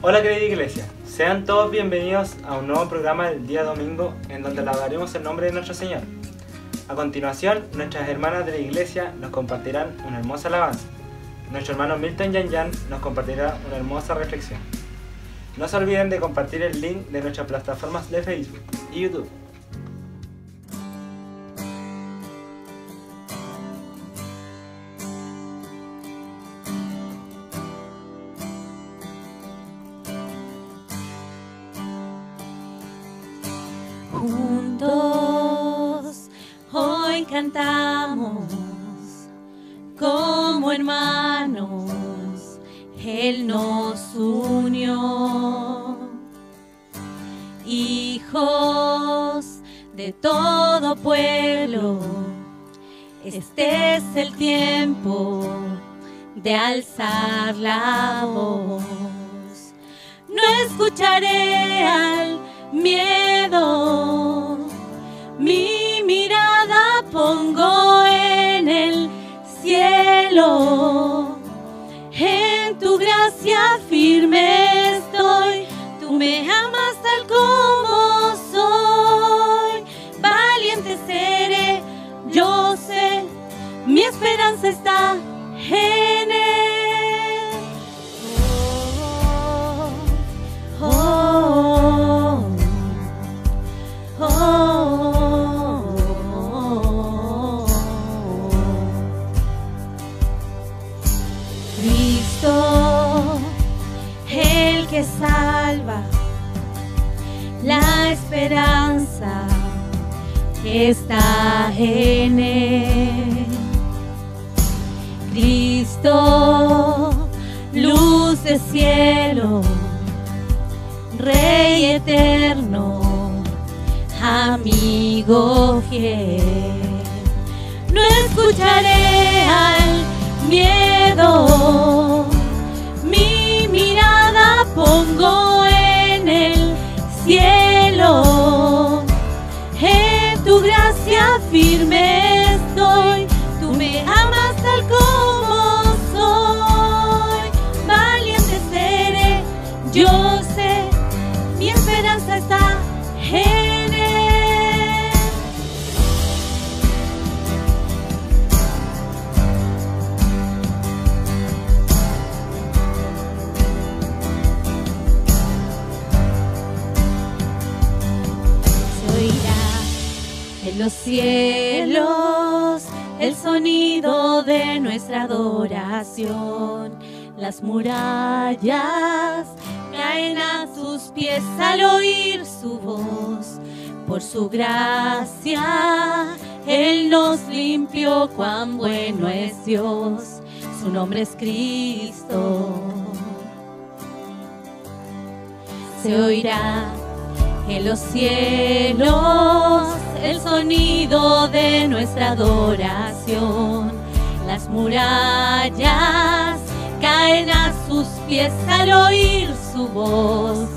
Hola querida iglesia, sean todos bienvenidos a un nuevo programa del día domingo en donde alabaremos el nombre de nuestro Señor. A continuación, nuestras hermanas de la iglesia nos compartirán una hermosa alabanza. Nuestro hermano Milton Yan Yan nos compartirá una hermosa reflexión. No se olviden de compartir el link de nuestras plataformas de Facebook y YouTube. Juntos hoy cantamos como hermanos, Él nos unió. Hijos de todo pueblo, este es el tiempo de alzar la voz. No escucharé al miedo, mi mirada pongo en el cielo. En tu gracia firme estoy, tú me amas tal como soy. Valiente seré, yo sé, mi esperanza está en él. Cristo, el que salva, la esperanza está en él. Cristo, luz de cielo, Rey eterno, amigo fiel. No escucharé al miedo, mi mirada pongo en el cielo. En tu gracia firme estoy, tú me amas tal como soy. Valiente seré, yo sé, mi esperanza está en él. Se oirá en los cielos el sonido de nuestra adoración. Las murallas caen a sus pies al oír su voz. Por su gracia Él nos limpió, cuán bueno es Dios. Su nombre es Cristo. Se oirá en los cielos el sonido de nuestra adoración. Las murallas caen a sus pies al oír su voz.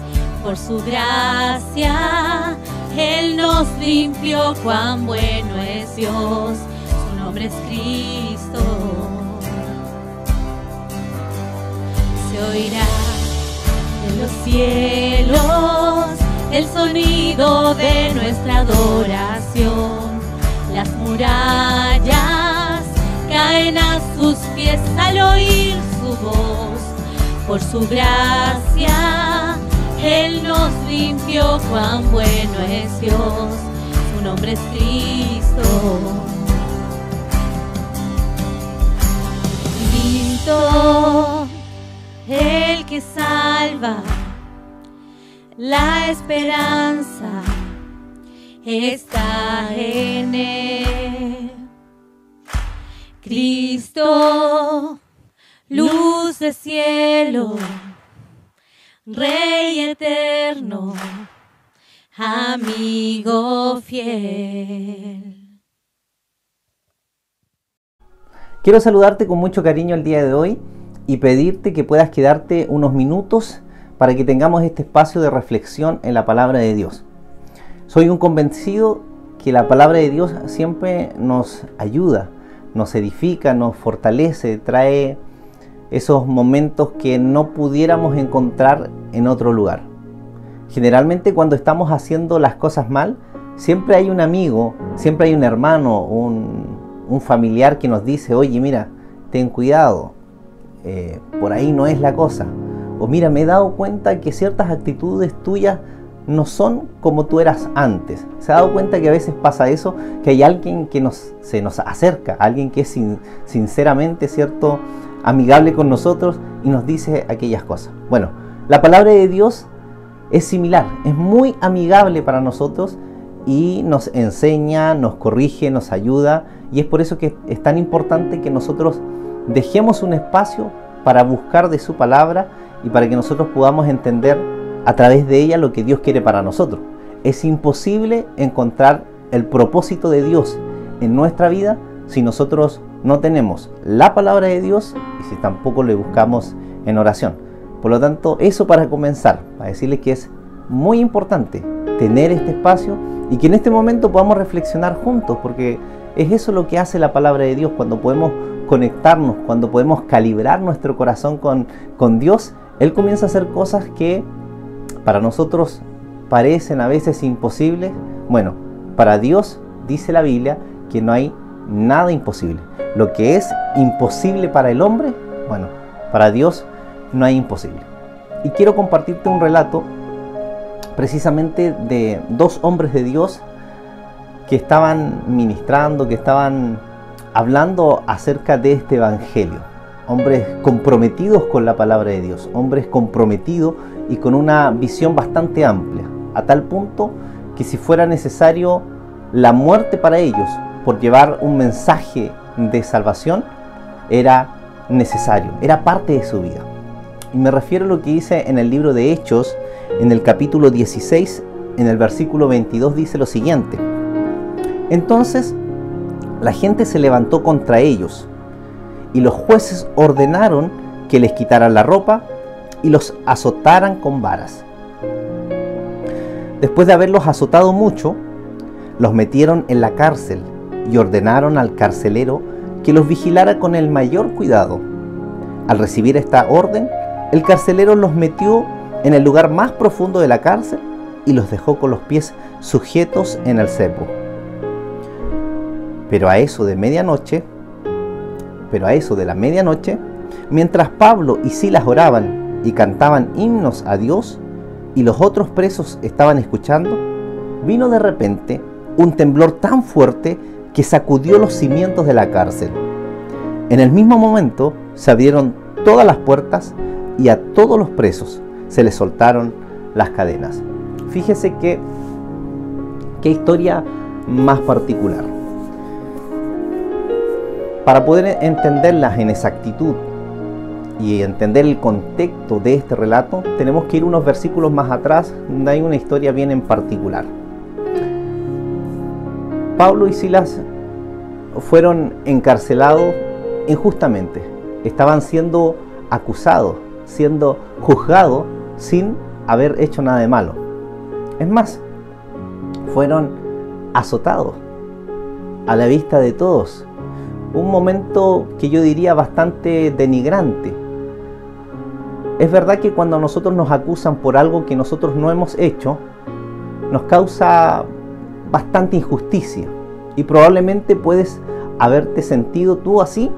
Por su gracia Él nos limpió, cuán bueno es Dios. Su nombre es Cristo. Se oirá en los cielos el sonido de nuestra adoración. Las murallas caen a sus pies al oír su voz. por su gracia, Él nos limpió, cuán bueno es Dios, su nombre es Cristo. Cristo, el que salva, la esperanza está en Él. Cristo, luz de cielo, Rey eterno, amigo fiel. Quiero saludarte con mucho cariño el día de hoy y pedirte que puedas quedarte unos minutos para que tengamos este espacio de reflexión en la palabra de Dios. Soy un convencido que la palabra de Dios siempre nos ayuda, nos edifica, nos fortalece, trae esos momentos que no pudiéramos encontrar en otro lugar. Generalmente cuando estamos haciendo las cosas mal, siempre hay un amigo, siempre hay un hermano, un familiar que nos dice: oye, mira, ten cuidado, por ahí no es la cosa. O mira, me he dado cuenta que ciertas actitudes tuyas no son como tú eras antes. ¿Se ha dado cuenta que a veces pasa eso? Que hay alguien que se nos acerca, alguien que es sinceramente, ¿cierto?, amigable con nosotros y nos dice aquellas cosas. Bueno, la palabra de Dios es similar, es muy amigable para nosotros y nos enseña, nos corrige, nos ayuda, y es por eso que es tan importante que nosotros dejemos un espacio para buscar de su palabra y para que nosotros podamos entender a través de ella lo que Dios quiere para nosotros. Es imposible encontrar el propósito de Dios en nuestra vida si nosotros no tenemos la palabra de Dios y si tampoco le buscamos en oración. Por lo tanto, eso para comenzar, para decirles que es muy importante tener este espacio y que en este momento podamos reflexionar juntos, porque es eso lo que hace la palabra de Dios. Cuando podemos conectarnos, cuando podemos calibrar nuestro corazón con Dios, Él comienza a hacer cosas que para nosotros parecen a veces imposibles. Bueno, para Dios dice la Biblia que no hay nada imposible. Lo que es imposible para el hombre, bueno, para Dios no hay imposible. Y quiero compartirte un relato precisamente de dos hombres de Dios que estaban ministrando, que estaban hablando acerca de este evangelio. Hombres comprometidos con la palabra de Dios, hombres comprometidos y con una visión bastante amplia, a tal punto que si fuera necesario la muerte para ellos por llevar un mensaje de salvación, era necesario, era parte de su vida. Y me refiero a lo que dice en el libro de Hechos, en el capítulo 16, en el versículo 22, dice lo siguiente: entonces la gente se levantó contra ellos, y los jueces ordenaron que les quitaran la ropa y los azotaran con varas. Después de haberlos azotado mucho, los metieron en la cárcel y ordenaron al carcelero que los vigilara con el mayor cuidado. Al recibir esta orden, el carcelero los metió en el lugar más profundo de la cárcel y los dejó con los pies sujetos en el cepo. Pero a eso de la medianoche, mientras Pablo y Silas oraban y cantaban himnos a Dios y los otros presos estaban escuchando, vino de repente un temblor tan fuerte que sacudió los cimientos de la cárcel. En el mismo momento se abrieron todas las puertas y a todos los presos se les soltaron las cadenas. Fíjese qué historia más particular. Para poder entenderlas en exactitud y entender el contexto de este relato, tenemos que ir unos versículos más atrás, donde hay una historia bien en particular. Pablo y Silas fueron encarcelados injustamente. Estaban siendo acusados, siendo juzgados sin haber hecho nada de malo. Es más, fueron azotados a la vista de todos. Un momento que yo diría bastante denigrante. Es verdad que cuando nosotros nos acusan por algo que nosotros no hemos hecho, nos causa bastante injusticia. Y probablemente puedes haberte sentido tú así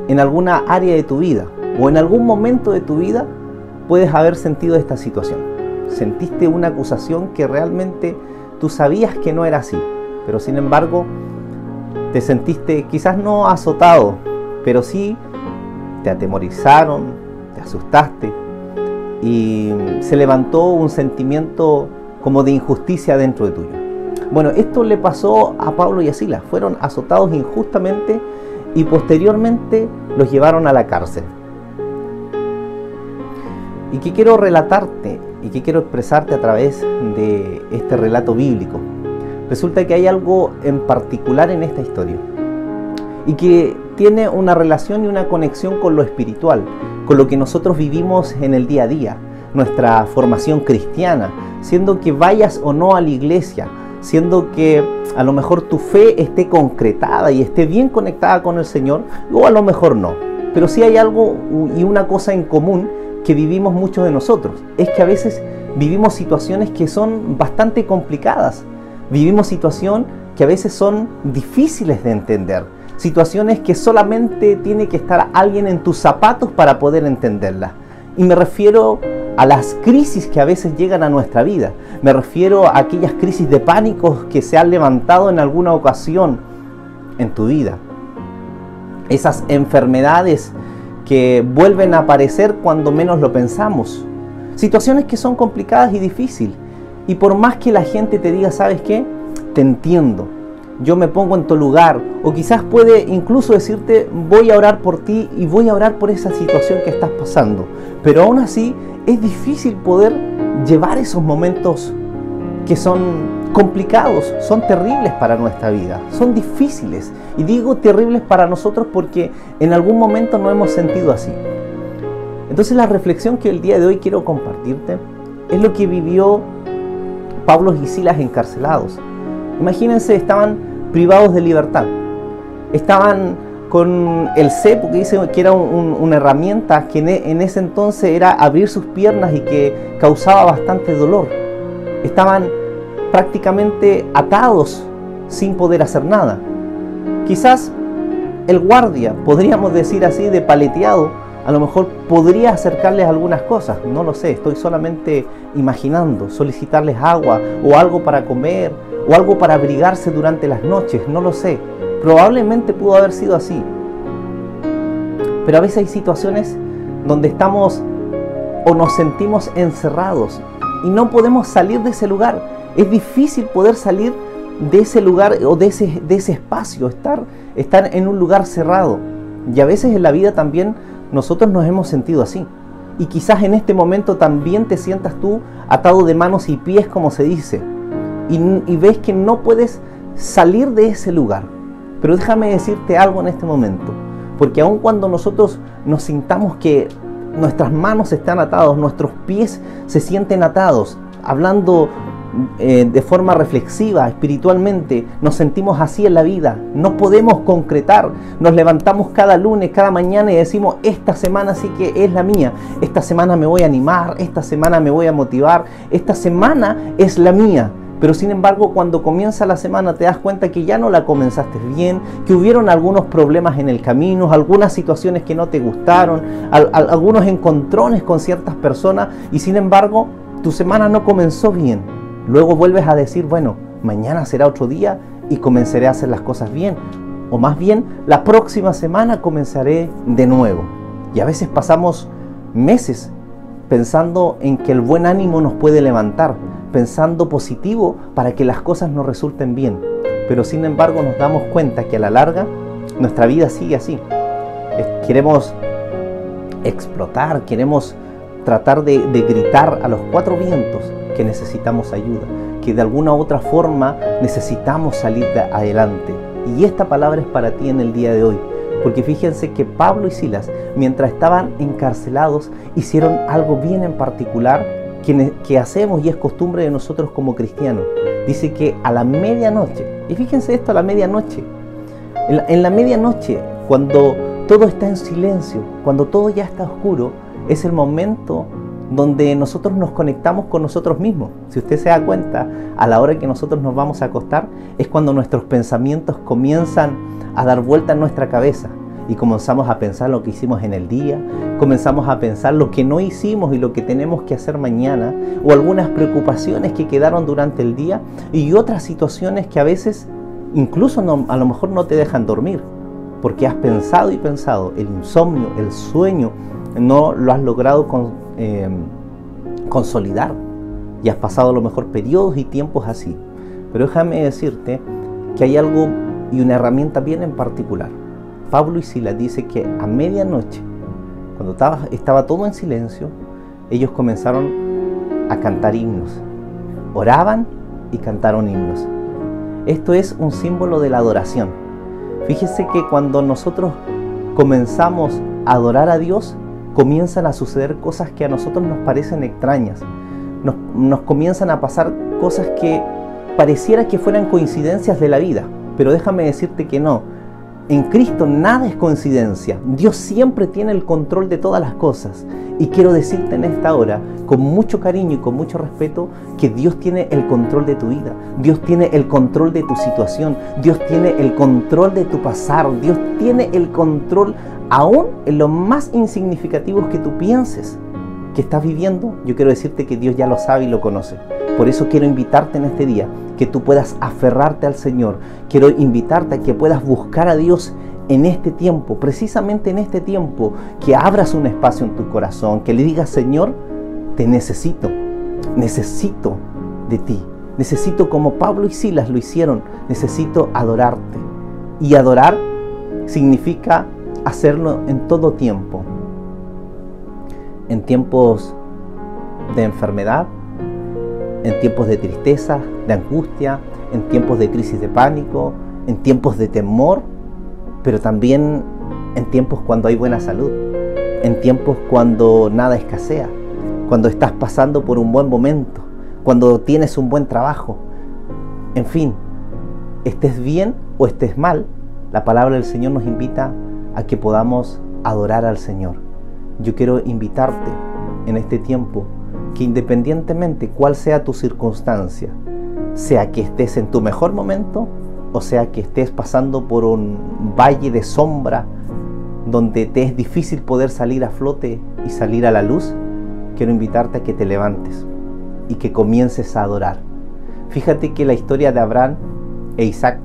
en alguna área de tu vida. O en algún momento de tu vida puedes haber sentido esta situación. Sentiste una acusación que realmente tú sabías que no era así, pero sin embargo te sentiste quizás no azotado, pero sí te atemorizaron, te asustaste y se levantó un sentimiento como de injusticia dentro de tuyo. Bueno, esto le pasó a Pablo y a Silas. Fueron azotados injustamente y posteriormente los llevaron a la cárcel. ¿Y qué quiero relatarte y qué quiero expresarte a través de este relato bíblico? Resulta que hay algo en particular en esta historia y que tiene una relación y una conexión con lo espiritual, con lo que nosotros vivimos en el día a día, nuestra formación cristiana, siendo que vayas o no a la iglesia, siendo que a lo mejor tu fe esté concretada y esté bien conectada con el Señor, o a lo mejor no. Pero sí hay algo y una cosa en común que vivimos muchos de nosotros, es que a veces vivimos situaciones que son bastante complicadas, vivimos situaciones que a veces son difíciles de entender, situaciones que solamente tiene que estar alguien en tus zapatos para poder entenderlas. Y me refiero a las crisis que a veces llegan a nuestra vida, me refiero a aquellas crisis de pánico que se han levantado en alguna ocasión en tu vida, esas enfermedades que vuelven a aparecer cuando menos lo pensamos, situaciones que son complicadas y difíciles, y por más que la gente te diga, ¿sabes qué? Te entiendo, yo me pongo en tu lugar, o quizás puede incluso decirte, voy a orar por ti y voy a orar por esa situación que estás pasando, pero aún así es difícil poder llevar esos momentos que son complicados, son terribles para nuestra vida, son difíciles. Y digo terribles para nosotros porque en algún momento no hemos sentido así. Entonces la reflexión que el día de hoy quiero compartirte es lo que vivió Pablo y Silas encarcelados. Imagínense, estaban privados de libertad, estaban con el cepo, que dice que era una herramienta que en ese entonces era abrir sus piernas y que causaba bastante dolor. Estaban prácticamente atados sin poder hacer nada. Quizás el guardia, podríamos decir así, de paleteado, a lo mejor podría acercarles algunas cosas, no lo sé, estoy solamente imaginando, solicitarles agua o algo para comer o algo para abrigarse durante las noches, no lo sé, probablemente pudo haber sido así. Pero a veces hay situaciones donde estamos o nos sentimos encerrados y no podemos salir de ese lugar. Es difícil poder salir de ese lugar o de ese espacio, estar en un lugar cerrado. Y a veces en la vida también nosotros nos hemos sentido así. Y quizás en este momento también te sientas tú atado de manos y pies, como se dice. Y ves que no puedes salir de ese lugar. Pero déjame decirte algo en este momento. Porque aun cuando nosotros nos sintamos que nuestras manos están atadas, nuestros pies se sienten atados, hablando de forma reflexiva, espiritualmente, nos sentimos así en la vida, no podemos concretar, nos levantamos cada lunes, cada mañana y decimos, esta semana sí que es la mía, esta semana me voy a animar, esta semana me voy a motivar, esta semana es la mía. Pero sin embargo, cuando comienza la semana te das cuenta que ya no la comenzaste bien, que hubieron algunos problemas en el camino, algunas situaciones que no te gustaron, algunos encontrones con ciertas personas y sin embargo tu semana no comenzó bien. Luego vuelves a decir, bueno, mañana será otro día y comenzaré a hacer las cosas bien. O más bien, la próxima semana comenzaré de nuevo. Y a veces pasamos meses pensando en que el buen ánimo nos puede levantar, pensando positivo para que las cosas nos resulten bien. Pero sin embargo nos damos cuenta que a la larga nuestra vida sigue así. Queremos explotar, queremos tratar de gritar a los cuatro vientos que necesitamos ayuda, que de alguna u otra forma necesitamos salir adelante. Y esta palabra es para ti en el día de hoy, porque fíjense que Pablo y Silas, mientras estaban encarcelados, hicieron algo bien en particular que hacemos y es costumbre de nosotros como cristianos. Dice que a la medianoche, y fíjense esto, a la medianoche, en la medianoche, cuando todo está en silencio, cuando todo ya está oscuro, es el momento donde nosotros nos conectamos con nosotros mismos. Si usted se da cuenta, a la hora que nosotros nos vamos a acostar, es cuando nuestros pensamientos comienzan a dar vuelta en nuestra cabeza. y comenzamos a pensar lo que hicimos en el día, comenzamos a pensar lo que no hicimos y lo que tenemos que hacer mañana, o algunas preocupaciones que quedaron durante el día y otras situaciones que a veces incluso a lo mejor no te dejan dormir, porque has pensado y pensado. El insomnio, el sueño, no lo has logrado consolidar y has pasado a lo mejor periodos y tiempos así. Pero déjame decirte que hay algo y una herramienta bien en particular. Pablo y Silas dice que a medianoche, cuando estaba todo en silencio, ellos comenzaron a cantar himnos. Oraban y cantaron himnos. Esto es un símbolo de la adoración. Fíjese que cuando nosotros comenzamos a adorar a Dios, comienzan a suceder cosas que a nosotros nos parecen extrañas. Nos comienzan a pasar cosas que pareciera que fueran coincidencias de la vida. Pero déjame decirte que no. En Cristo nada es coincidencia. Dios siempre tiene el control de todas las cosas. Y quiero decirte en esta hora, con mucho cariño y con mucho respeto, que Dios tiene el control de tu vida. Dios tiene el control de tu situación. Dios tiene el control de tu pasar. Dios tiene el control aún en lo más insignificativos que tú pienses que estás viviendo. Yo quiero decirte que Dios ya lo sabe y lo conoce. Por eso quiero invitarte en este día que tú puedas aferrarte al Señor. Quiero invitarte a que puedas buscar a Dios en este tiempo, precisamente en este tiempo, que abras un espacio en tu corazón, que le digas: Señor, te necesito de ti. Necesito, como Pablo y Silas lo hicieron, necesito adorarte. Y adorar significa hacerlo en todo tiempo. En tiempos de enfermedad, en tiempos de tristeza, de angustia, en tiempos de crisis de pánico, en tiempos de temor, pero también en tiempos cuando hay buena salud, en tiempos cuando nada escasea, cuando estás pasando por un buen momento, cuando tienes un buen trabajo. En fin, estés bien o estés mal, la palabra del Señor nos invita a que podamos adorar al Señor. Yo quiero invitarte en este tiempo que independientemente cuál sea tu circunstancia, sea que estés en tu mejor momento o sea que estés pasando por un valle de sombra donde te es difícil poder salir a flote y salir a la luz, quiero invitarte a que te levantes y que comiences a adorar. Fíjate que la historia de Abraham e Isaac,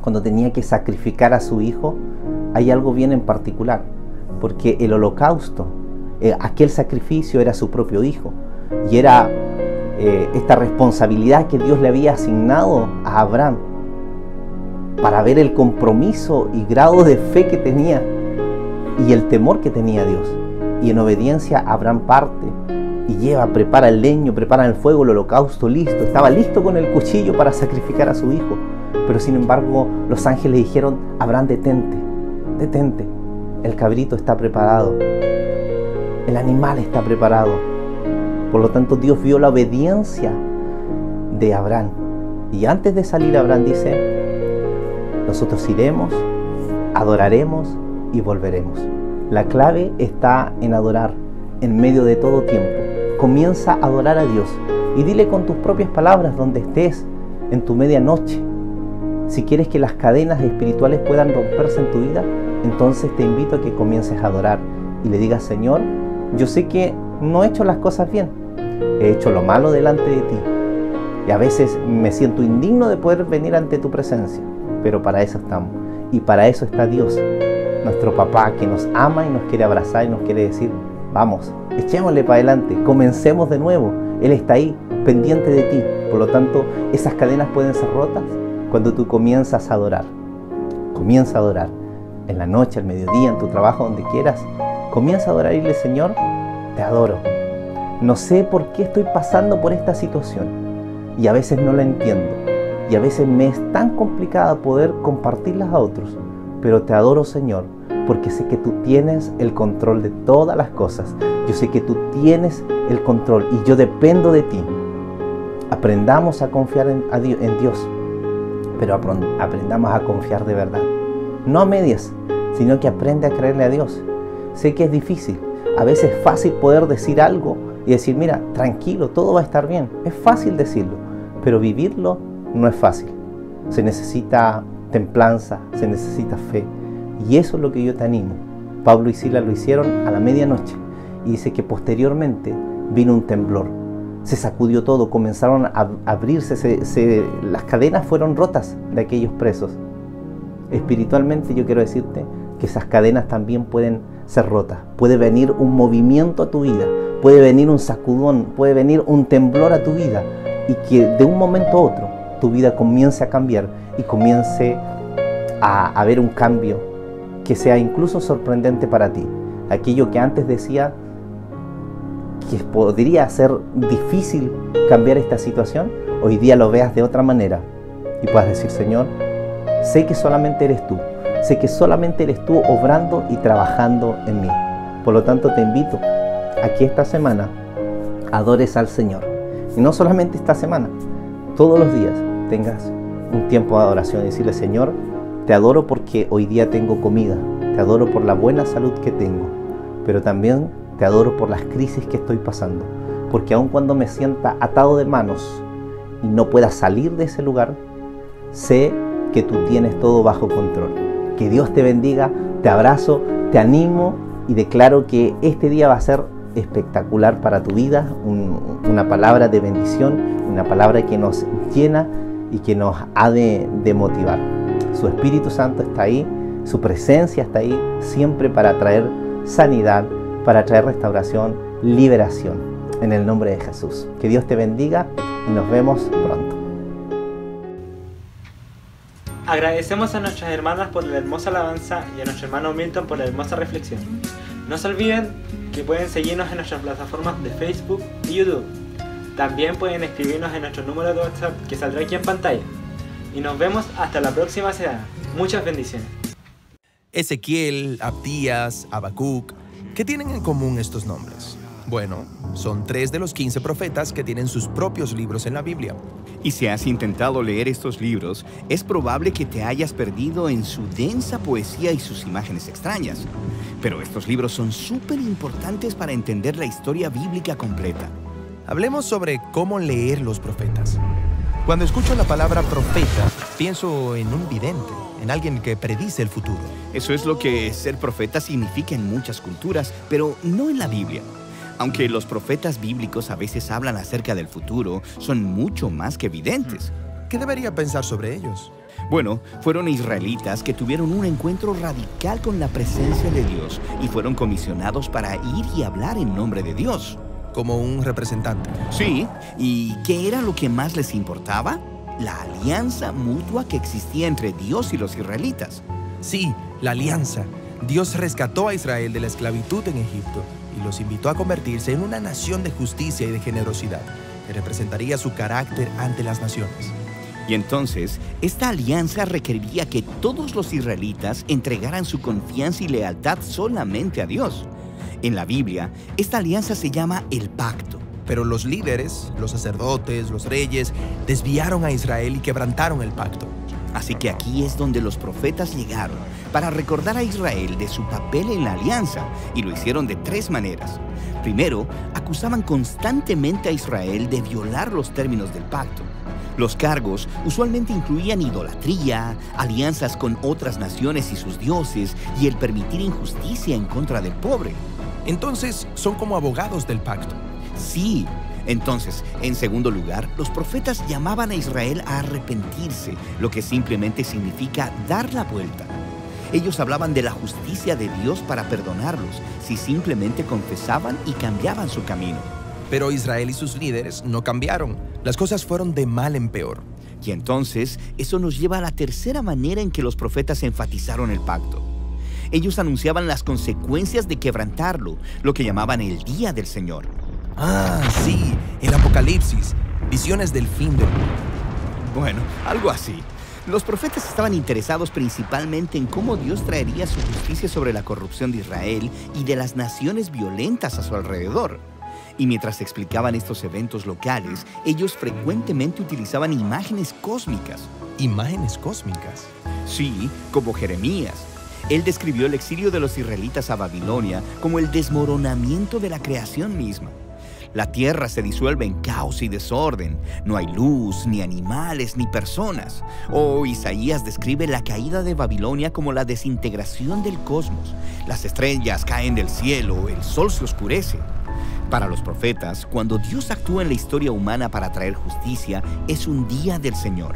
cuando tenía que sacrificar a su hijo, hay algo bien en particular, porque el holocausto, aquel sacrificio era su propio hijo, y era esta responsabilidad que Dios le había asignado a Abraham para ver el compromiso y grado de fe que tenía y el temor que tenía a Dios. Y en obediencia Abraham parte y prepara el leño, prepara el fuego, el holocausto listo, estaba listo con el cuchillo para sacrificar a su hijo. Pero sin embargo los ángeles dijeron: Abraham, detente, el cabrito está preparado, el animal está preparado. Por lo tanto, Dios vio la obediencia de Abraham. Y antes de salir, Abraham dice: nosotros iremos, adoraremos y volveremos. La clave está en adorar en medio de todo tiempo. Comienza a adorar a Dios y dile con tus propias palabras donde estés en tu medianoche. Si quieres que las cadenas espirituales puedan romperse en tu vida, entonces te invito a que comiences a adorar y le digas: Señor, yo sé que no he hecho las cosas bien, he hecho lo malo delante de ti y a veces me siento indigno de poder venir ante tu presencia, pero para eso estamos y para eso está Dios, nuestro papá, que nos ama y nos quiere abrazar y nos quiere decir: vamos, echémosle para adelante, comencemos de nuevo. Él está ahí, pendiente de ti. Por lo tanto, esas cadenas pueden ser rotas cuando tú comienzas a adorar. Comienza a adorar en la noche, al mediodía, en tu trabajo, donde quieras. Comienza a adorar y dile: Señor, te adoro. No sé por qué estoy pasando por esta situación y a veces no la entiendo y a veces me es tan complicada poder compartirlas a otros, pero te adoro, Señor, porque sé que tú tienes el control de todas las cosas. Yo sé que tú tienes el control y yo dependo de ti. Aprendamos a confiar en Dios, pero aprendamos a confiar de verdad. No a medias, sino que aprende a creerle a Dios. Sé que es difícil. A veces es fácil poder decir algo y decir: mira, tranquilo, todo va a estar bien. Es fácil decirlo, pero vivirlo no es fácil. Se necesita templanza, se necesita fe. Y eso es lo que yo te animo. Pablo y Silas lo hicieron a la medianoche. Y dice que posteriormente vino un temblor. Se sacudió todo, comenzaron a abrirse, las cadenas fueron rotas de aquellos presos. Espiritualmente yo quiero decirte que esas cadenas también pueden ser rotas. Puede venir un movimiento a tu vida, puede venir un sacudón, puede venir un temblor a tu vida, y que de un momento a otro tu vida comience a cambiar y comience a haber un cambio que sea incluso sorprendente para ti. Aquello que antes decía que podría ser difícil cambiar esta situación, hoy día lo veas de otra manera y puedas decir: Señor, sé que solamente eres tú, sé que solamente eres tú obrando y trabajando en mí. Por lo tanto, te invito a que esta semana adores al Señor. Y no solamente esta semana, todos los días tengas un tiempo de adoración y decirle: Señor, te adoro porque hoy día tengo comida, te adoro por la buena salud que tengo, pero también te adoro por las crisis que estoy pasando, porque aun cuando me sienta atado de manos y no pueda salir de ese lugar, sé que tú tienes todo bajo control. Que Dios te bendiga, te abrazo, te animo y declaro que este día va a ser espectacular para tu vida, una palabra de bendición, una palabra que nos llena y que nos ha de motivar. Su Espíritu Santo está ahí, su presencia está ahí, siempre para traer sanidad, para traer restauración, liberación, en el nombre de Jesús. Que Dios te bendiga y nos vemos pronto. Agradecemos a nuestras hermanas por la hermosa alabanza y a nuestro hermano Milton por la hermosa reflexión. No se olviden que pueden seguirnos en nuestras plataformas de Facebook y YouTube. También pueden escribirnos en nuestro número de WhatsApp que saldrá aquí en pantalla. Y nos vemos hasta la próxima semana. Muchas bendiciones. Ezequiel, Abdías, Habacuc, ¿qué tienen en común estos nombres? Bueno, son 3 de los 15 profetas que tienen sus propios libros en la Biblia. Y si has intentado leer estos libros, es probable que te hayas perdido en su densa poesía y sus imágenes extrañas. Pero estos libros son súper importantes para entender la historia bíblica completa. Hablemos sobre cómo leer los profetas. Cuando escucho la palabra profeta, pienso en un vidente, en alguien que predice el futuro. Eso es lo que ser profeta significa en muchas culturas, pero no en la Biblia. Aunque los profetas bíblicos a veces hablan acerca del futuro, son mucho más que videntes. ¿Qué debería pensar sobre ellos? Bueno, fueron israelitas que tuvieron un encuentro radical con la presencia de Dios y fueron comisionados para ir y hablar en nombre de Dios. Como un representante. Sí, ¿y qué era lo que más les importaba? La alianza mutua que existía entre Dios y los israelitas. Sí, la alianza. Dios rescató a Israel de la esclavitud en Egipto y los invitó a convertirse en una nación de justicia y de generosidad, que representaría su carácter ante las naciones. Y entonces, esta alianza requeriría que todos los israelitas entregaran su confianza y lealtad solamente a Dios. En la Biblia, esta alianza se llama el pacto. Pero los líderes, los sacerdotes, los reyes, desviaron a Israel y quebrantaron el pacto. Así que aquí es donde los profetas llegaron para recordar a Israel de su papel en la alianza, y lo hicieron de 3 maneras. Primero, acusaban constantemente a Israel de violar los términos del pacto. Los cargos usualmente incluían idolatría, alianzas con otras naciones y sus dioses, y el permitir injusticia en contra del pobre. Entonces, son como abogados del pacto. Sí. Entonces, en segundo lugar, los profetas llamaban a Israel a arrepentirse, lo que simplemente significa dar la vuelta. Ellos hablaban de la justicia de Dios para perdonarlos, si simplemente confesaban y cambiaban su camino. Pero Israel y sus líderes no cambiaron. Las cosas fueron de mal en peor. Y entonces, eso nos lleva a la tercera manera en que los profetas enfatizaron el pacto. Ellos anunciaban las consecuencias de quebrantarlo, lo que llamaban el día del Señor. Ah, sí, el Apocalipsis, visiones del fin del mundo. Bueno, algo así. Los profetas estaban interesados principalmente en cómo Dios traería su justicia sobre la corrupción de Israel y de las naciones violentas a su alrededor. Y mientras explicaban estos eventos locales, ellos frecuentemente utilizaban imágenes cósmicas. ¿Imágenes cósmicas? Sí, como Jeremías. Él describió el exilio de los israelitas a Babilonia como el desmoronamiento de la creación misma. La tierra se disuelve en caos y desorden. No hay luz, ni animales, ni personas. Isaías describe la caída de Babilonia como la desintegración del cosmos. Las estrellas caen del cielo, el sol se oscurece. Para los profetas, cuando Dios actúa en la historia humana para traer justicia, es un día del Señor.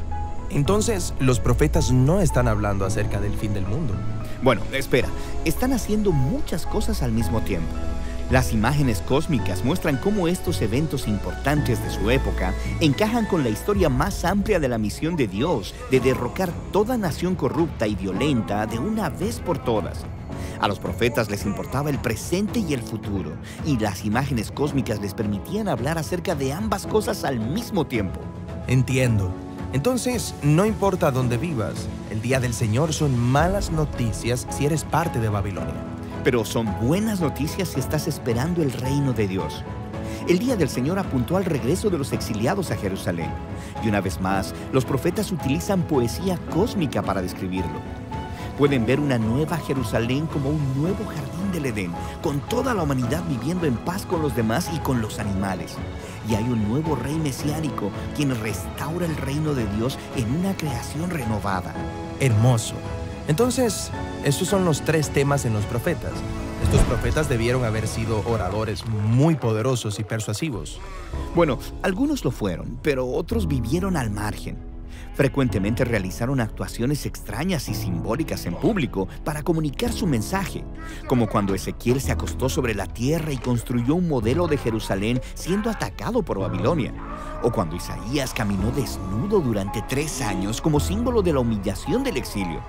Entonces, los profetas no están hablando acerca del fin del mundo. Bueno, espera, están haciendo muchas cosas al mismo tiempo. Las imágenes cósmicas muestran cómo estos eventos importantes de su época encajan con la historia más amplia de la misión de Dios de derrocar toda nación corrupta y violenta de una vez por todas. A los profetas les importaba el presente y el futuro, y las imágenes cósmicas les permitían hablar acerca de ambas cosas al mismo tiempo. Entiendo. Entonces, no importa dónde vivas, el día del Señor son malas noticias si eres parte de Babilonia. Pero son buenas noticias si estás esperando el reino de Dios. El día del Señor apuntó al regreso de los exiliados a Jerusalén. Y una vez más, los profetas utilizan poesía cósmica para describirlo. Pueden ver una nueva Jerusalén como un nuevo jardín del Edén, con toda la humanidad viviendo en paz con los demás y con los animales. Y hay un nuevo rey mesiánico, quien restaura el reino de Dios en una creación renovada. Hermoso. Entonces, estos son los 3 temas en los profetas. Estos profetas debieron haber sido oradores muy poderosos y persuasivos. Bueno, algunos lo fueron, pero otros vivieron al margen. Frecuentemente realizaron actuaciones extrañas y simbólicas en público para comunicar su mensaje, como cuando Ezequiel se acostó sobre la tierra y construyó un modelo de Jerusalén siendo atacado por Babilonia, o cuando Isaías caminó desnudo durante 3 años como símbolo de la humillación del exilio.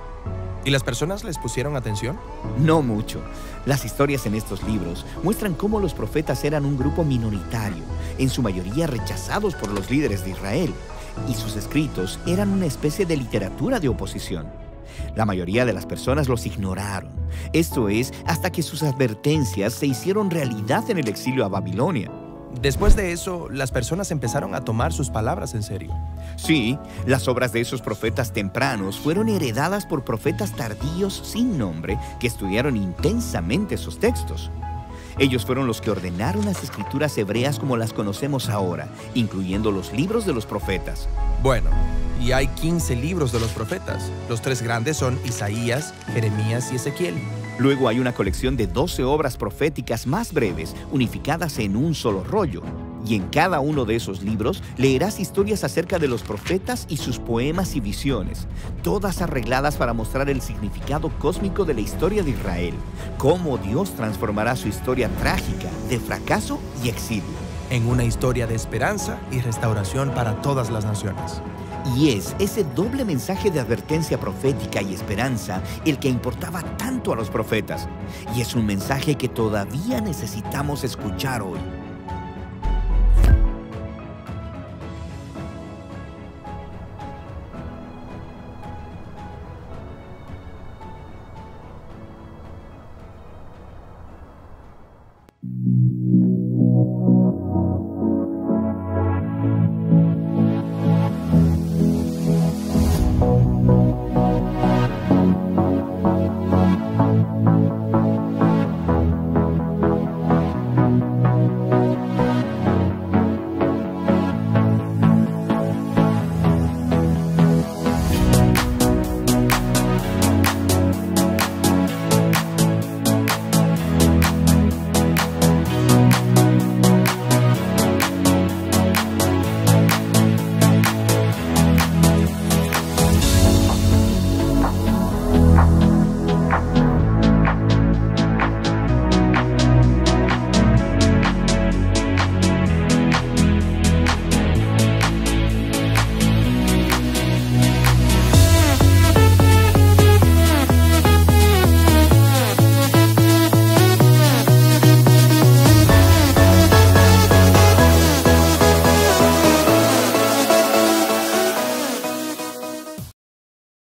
¿Y las personas les pusieron atención? No mucho. Las historias en estos libros muestran cómo los profetas eran un grupo minoritario, en su mayoría rechazados por los líderes de Israel, y sus escritos eran una especie de literatura de oposición. La mayoría de las personas los ignoraron. Esto es, hasta que sus advertencias se hicieron realidad en el exilio a Babilonia. Después de eso, las personas empezaron a tomar sus palabras en serio. Sí, las obras de esos profetas tempranos fueron heredadas por profetas tardíos sin nombre que estudiaron intensamente sus textos. Ellos fueron los que ordenaron las escrituras hebreas como las conocemos ahora, incluyendo los libros de los profetas. Bueno, y hay 15 libros de los profetas. Los 3 grandes son Isaías, Jeremías y Ezequiel. Luego hay una colección de 12 obras proféticas más breves, unificadas en un solo rollo. Y en cada uno de esos libros leerás historias acerca de los profetas y sus poemas y visiones, todas arregladas para mostrar el significado cósmico de la historia de Israel, cómo Dios transformará su historia trágica de fracaso y exilio en una historia de esperanza y restauración para todas las naciones. Y es ese doble mensaje de advertencia profética y esperanza el que importaba tanto a los profetas. Y es un mensaje que todavía necesitamos escuchar hoy.